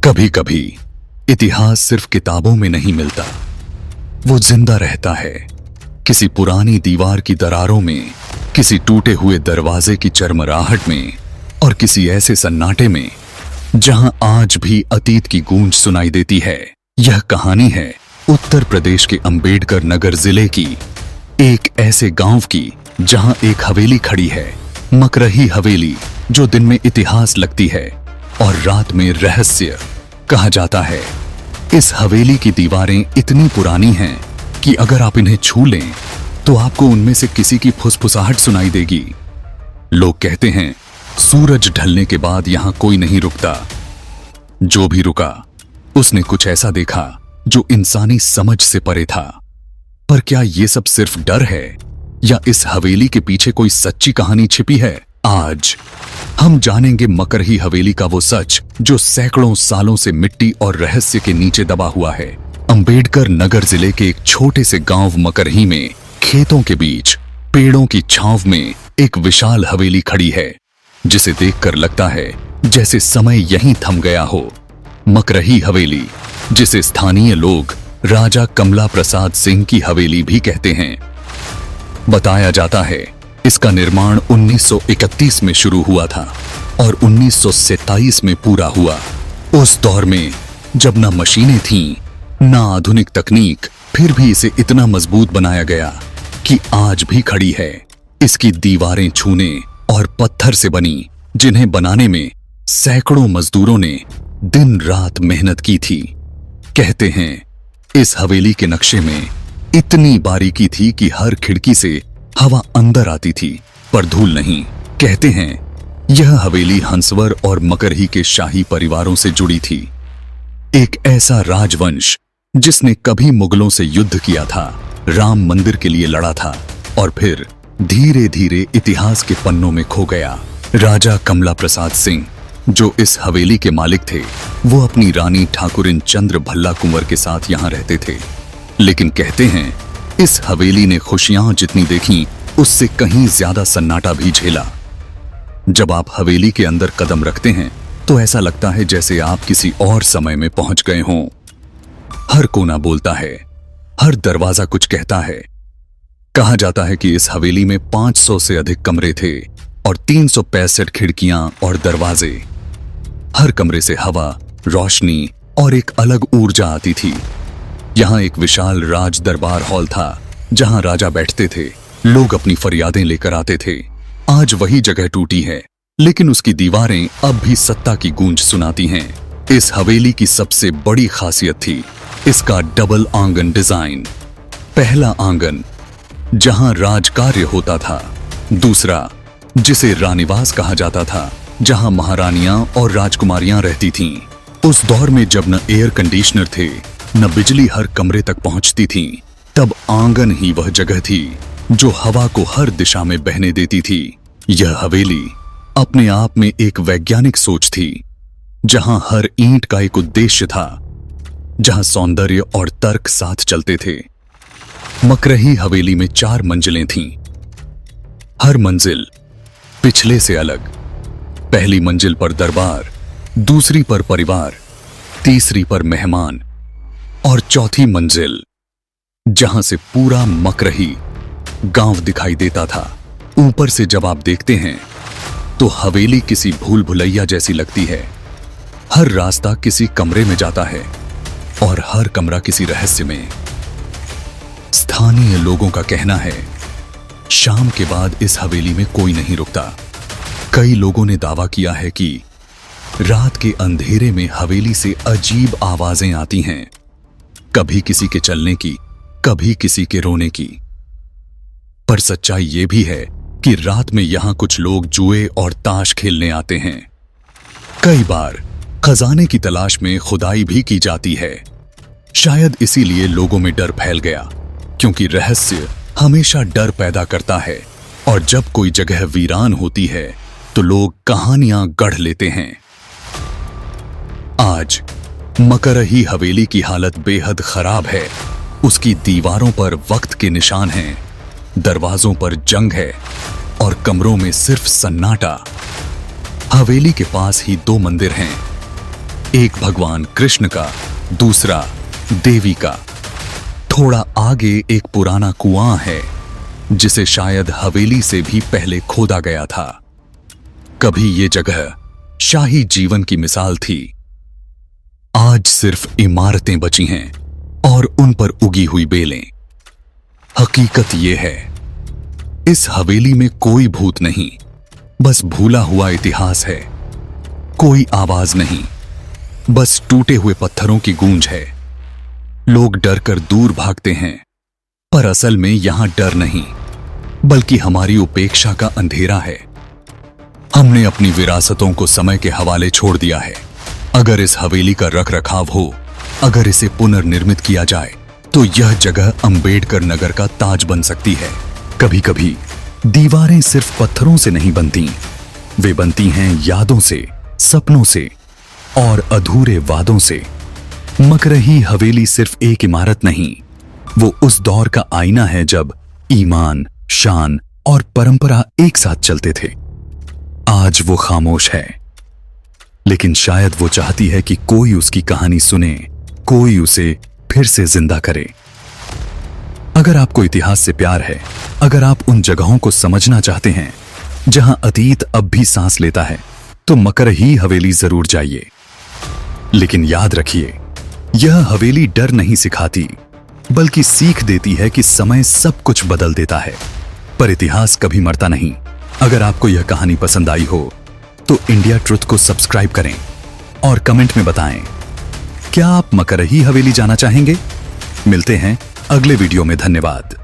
कभी कभी इतिहास सिर्फ किताबों में नहीं मिलता, वो जिंदा रहता है किसी पुरानी दीवार की दरारों में, किसी टूटे हुए दरवाजे की चरमराहट में और किसी ऐसे सन्नाटे में जहां आज भी अतीत की गूंज सुनाई देती है। यह कहानी है उत्तर प्रदेश के अंबेडकर नगर जिले की एक ऐसे गांव की जहां एक हवेली खड़ी है, मकरही हवेली, जो दिन में इतिहास लगती है और रात में रहस्य। कहा जाता है इस हवेली की दीवारें इतनी पुरानी हैं कि अगर आप इन्हें छू लें तो आपको उनमें से किसी की फुसफुसाहट सुनाई देगी। लोग कहते हैं सूरज ढलने के बाद यहां कोई नहीं रुकता। जो भी रुका उसने कुछ ऐसा देखा जो इंसानी समझ से परे था। पर क्या ये सब सिर्फ डर है या इस हवेली के पीछे कोई सच्ची कहानी छिपी है? आज हम जानेंगे मकरही हवेली का वो सच जो सैकड़ों सालों से मिट्टी और रहस्य के नीचे दबा हुआ है। अंबेडकर नगर जिले के एक छोटे से गांव मकरही में खेतों के बीच पेड़ों की छांव में एक विशाल हवेली खड़ी है, जिसे देखकर लगता है जैसे समय यहीं थम गया हो। मकरही हवेली, जिसे स्थानीय लोग राजा कमला प्रसाद सिंह की हवेली भी कहते हैं। बताया जाता है इसका निर्माण 1931 में शुरू हुआ था और 1927 में पूरा हुआ। उस दौर में जब ना मशीनें थीं, ना आधुनिक तकनीक, फिर भी इसे इतना मजबूत बनाया गया कि आज भी खड़ी है। इसकी दीवारें चूने और पत्थर से बनी, जिन्हें बनाने में सैकड़ों मजदूरों ने दिन रात मेहनत की थी। कहते हैं इस हवेली के नक्शे में इतनी बारीकी थी कि हर खिड़की से हवा अंदर आती थी पर धूल नहीं। कहते हैं यह हवेली हंसवर और मकरही के शाही परिवारों से जुड़ी थी, एक ऐसा राजवंश जिसने कभी मुगलों से युद्ध किया था, राम मंदिर के लिए लड़ा था और फिर धीरे धीरे इतिहास के पन्नों में खो गया। राजा कमला प्रसाद सिंह, जो इस हवेली के मालिक थे, वो अपनी रानी ठाकुरिन चंद्र भल्ला कुंवर के साथ यहां रहते थे। लेकिन कहते हैं इस हवेली ने खुशियां जितनी देखी उससे कहीं ज्यादा सन्नाटा भी झेला। जब आप हवेली के अंदर कदम रखते हैं तो ऐसा लगता है जैसे आप किसी और समय में पहुंच गए हों। हर कोना बोलता है, हर दरवाजा कुछ कहता है। कहा जाता है कि इस हवेली में 500 से अधिक कमरे थे और 365 खिड़कियां और दरवाजे। हर कमरे से हवा, रोशनी और एक अलग ऊर्जा आती थी। यहां एक विशाल राज दरबार हॉल था जहां राजा बैठते थे, लोग अपनी फरियादें लेकर आते थे। आज वही जगह टूटी है, लेकिन उसकी दीवारें अब भी सत्ता की गूंज सुनाती हैं। इस हवेली की सबसे बड़ी खासियत थी इसका डबल आंगन डिजाइन। पहला आंगन जहां राजकार्य होता था, दूसरा जिसे रानीवास कहा जाता था, जहां महारानियां और राजकुमारियां रहती थीं। उस दौर में जब न एयर कंडीशनर थे, न बिजली हर कमरे तक पहुंचती थी, तब आंगन ही वह जगह थी जो हवा को हर दिशा में बहने देती थी। यह हवेली अपने आप में एक वैज्ञानिक सोच थी, जहां हर ईंट का एक उद्देश्य था, जहां सौंदर्य और तर्क साथ चलते थे। मकरही हवेली में 4 मंजिलें थीं, हर मंजिल पिछले से अलग। पहली मंजिल पर दरबार, दूसरी पर परिवार, तीसरी पर मेहमान और चौथी मंजिल जहां से पूरा मकरही गांव दिखाई देता था। ऊपर से जब आप देखते हैं तो हवेली किसी भूल भुलैया जैसी लगती है। हर रास्ता किसी कमरे में जाता है और हर कमरा किसी रहस्य में। स्थानीय लोगों का कहना है शाम के बाद इस हवेली में कोई नहीं रुकता। कई लोगों ने दावा किया है कि रात के अंधेरे में हवेली से अजीब आवाजें आती हैं, कभी किसी के चलने की, कभी किसी के रोने की। पर सच्चाई यह भी है कि रात में यहां कुछ लोग जुए और ताश खेलने आते हैं। कई बार खजाने की तलाश में खुदाई भी की जाती है। शायद इसीलिए लोगों में डर फैल गया, क्योंकि रहस्य हमेशा डर पैदा करता है और जब कोई जगह वीरान होती है तो लोग कहानियां गढ़ लेते हैं। आज मकरही हवेली की हालत बेहद खराब है। उसकी दीवारों पर वक्त के निशान हैं, दरवाजों पर जंग है और कमरों में सिर्फ सन्नाटा। हवेली के पास ही 2 मंदिर हैं, एक भगवान कृष्ण का, दूसरा देवी का। थोड़ा आगे एक पुराना कुआं है जिसे शायद हवेली से भी पहले खोदा गया था। कभी ये जगह शाही जीवन की मिसाल थी। आज सिर्फ इमारतें बची हैं और उन पर उगी हुई बेलें। हकीकत यह है, इस हवेली में कोई भूत नहीं, बस भूला हुआ इतिहास है। कोई आवाज नहीं, बस टूटे हुए पत्थरों की गूंज है। लोग डर कर दूर भागते हैं, पर असल में यहां डर नहीं, बल्कि हमारी उपेक्षा का अंधेरा है। हमने अपनी विरासतों को समय के हवाले छोड़ दिया है। अगर इस हवेली का रख रखाव हो, अगर इसे पुनर्निर्मित किया जाए, तो यह जगह अंबेडकर नगर का ताज बन सकती है। कभी कभी दीवारें सिर्फ पत्थरों से नहीं बनती, वे बनती हैं यादों से, सपनों से और अधूरे वादों से। मकरही हवेली सिर्फ एक इमारत नहीं, वो उस दौर का आईना है जब ईमान, शान और परंपरा एक साथ चलते थे। आज वो खामोश है, लेकिन शायद वो चाहती है कि कोई उसकी कहानी सुने, कोई उसे फिर से जिंदा करे। अगर आपको इतिहास से प्यार है, अगर आप उन जगहों को समझना चाहते हैं जहां अतीत अब भी सांस लेता है, तो मकरही हवेली जरूर जाइए। लेकिन याद रखिए, यह हवेली डर नहीं सिखाती, बल्कि सीख देती है कि समय सब कुछ बदल देता है, पर इतिहास कभी मरता नहीं। अगर आपको यह कहानी पसंद आई हो तो इंडिया ट्रुथ को सब्सक्राइब करें और कमेंट में बताएं, क्या आप मकरही हवेली जाना चाहेंगे? मिलते हैं अगले वीडियो में। धन्यवाद।